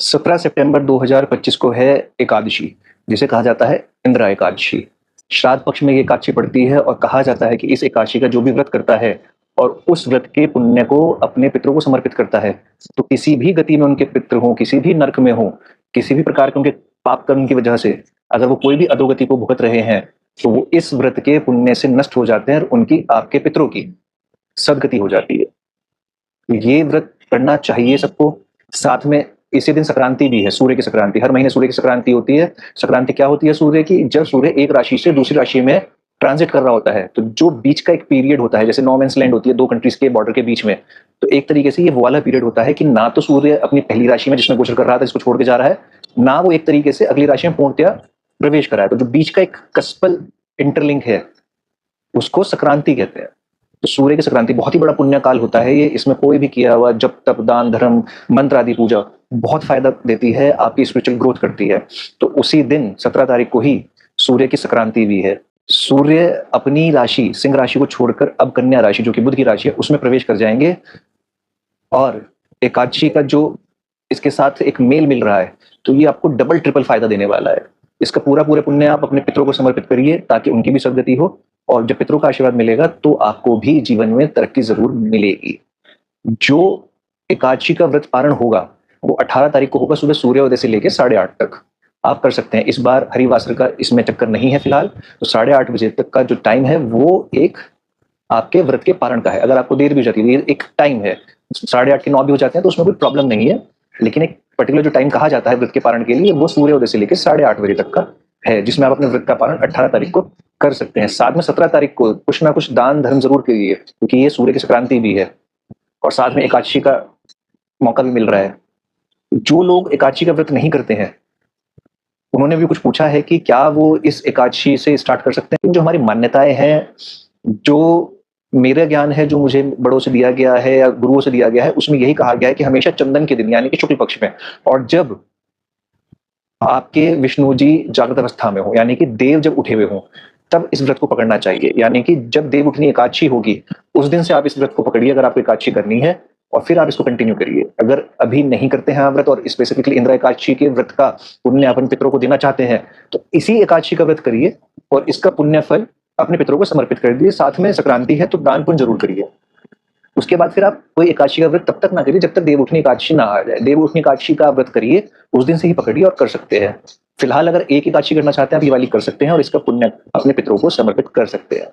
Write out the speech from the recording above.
17 सितंबर 2025 को है एकादशी, जिसे कहा जाता है इंदिरा एकादशी। श्राद्ध पक्ष में ये एकादशी पड़ती है और कहा जाता है कि इस एकादशी का जो भी व्रत करता है और उस व्रत के पुण्य को अपने पितरों को समर्पित करता है, तो किसी भी गति में उनके पितृ हों, किसी भी नर्क में हों, किसी भी प्रकार के उनके पाप कर्म की वजह से अगर वो कोई भी अधोगति को भुगत रहे हैं, तो वो इस व्रत के पुण्य से नष्ट हो जाते हैं और उनकी आपके पितरों की सद्गति हो जाती है। ये व्रत करना चाहिए सबको। साथ में इसी दिन संक्रांति भी है, सूर्य की संक्रांति। हर महीने सूर्य की संक्रांति होती है। संक्रांति क्या होती है सूर्य की? जब सूर्य एक राशि से दूसरी राशि में ट्रांजिट कर रहा होता है, तो जो बीच का एक पीरियड होता है, जैसे नो मैंस लैंड होती है दो कंट्रीज के बॉर्डर के बीच में, तो एक तरीके से ये वो वाला पीरियड होता है कि ना तो सूर्य अपनी पहली राशि में जिसमें गोचर कर रहा था इसको छोड़ के जा रहा है, ना वो एक तरीके से अगली राशि में पूर्णतया प्रवेश कर रहा है। तो जो बीच का एक कस्पल इंटरलिंक है, उसको संक्रांति कहते हैं। तो सूर्य की संक्रांति बहुत ही बड़ा पुण्य काल होता है ये। इसमें कोई भी किया हुआ जप तप दान धर्म मंत्र आदि पूजा बहुत फायदा देती है, आपकी स्पिरिचुअल ग्रोथ करती है। तो उसी दिन 17 तारीख को ही सूर्य की संक्रांति भी है। सूर्य अपनी राशि सिंह राशि को छोड़कर अब कन्या राशि जो कि बुध की राशि है उसमें प्रवेश कर जाएंगे, और एकादशी का जो इसके साथ एक मेल मिल रहा है, तो ये आपको डबल ट्रिपल फायदा देने वाला है। इसका पूरे पुण्य आप अपने पितरों को समर्पित करिए ताकि उनकी भी सद्गति हो, और जब पितरों का आशीर्वाद मिलेगा तो आपको भी जीवन में तरक्की जरूर मिलेगी। जो एकादशी का व्रत पारण होगा वो 18 तारीख को होगा, सुबह सूर्योदय से लेकर 8:30 तक आप कर सकते हैं। इस बार हरिवासर का इसमें चक्कर नहीं है फिलहाल, तो 8:30 बजे तक का जो टाइम है वो एक आपके व्रत के पारण का है। अगर आपको देर भी हो जाती है, एक टाइम है, 8:30 के 9 भी हो जाते हैं तो उसमें कोई प्रॉब्लम नहीं है, लेकिन एक पर्टिकुलर जो टाइम कहा जाता है व्रत के पारण के लिए वो सूर्योदय से लेकर 8:30 बजे तक का है, जिसमें आप अपने व्रत का पारण 18 तारीख को कर सकते हैं। साथ में 17 तारीख को कुछ ना कुछ दान धर्म जरूर करिए, क्योंकि ये सूर्य की संक्रांति भी है और साथ में एकादशी का मौका भी मिल रहा है। जो लोग एकादशी का व्रत नहीं करते हैं उन्होंने भी कुछ पूछा है कि क्या वो इस एकादशी से स्टार्ट कर सकते हैं। जो हमारी मान्यताएं हैं, जो मेरा ज्ञान है, जो मुझे बड़ों से दिया गया है या गुरुओं से दिया गया है, उसमें यही कहा गया है कि हमेशा चंदन के दिन यानी कि शुक्ल पक्ष में, और जब आपके विष्णु जी जागृत अवस्था में हो यानी कि देव जब उठे हुए हों, तब इस व्रत को पकड़ना चाहिए। यानी कि जब देव उठनी एकादशी होगी उस दिन से आप इस व्रत को पकड़िए अगर आपको एकादशी करनी है, और फिर आप इसको कंटिन्यू करिए। अगर अभी नहीं करते हैं आप व्रत और स्पेसिफिकली इंदिरा एकादशी के व्रत का पुण्य अपन पितरों को देना चाहते हैं, तो इसी एकादशी का व्रत करिए और इसका पुण्य फल अपने पितरों को समर्पित कर दिए। साथ में संक्रांति है तो दान पुण्य जरूर करिए। उसके बाद फिर आप कोई एकादशी का व्रत तब तक ना करिए जब तक देव उठनी एकादशी ना आ जाए। देव उठनी एकादशी का व्रत करिए, उस दिन से ही पकड़िए और कर सकते हैं। फिलहाल अगर एक एकादशी करना चाहते हैं आप ये वाली कर सकते हैं और इसका पुण्य अपने पितरों को समर्पित कर सकते हैं।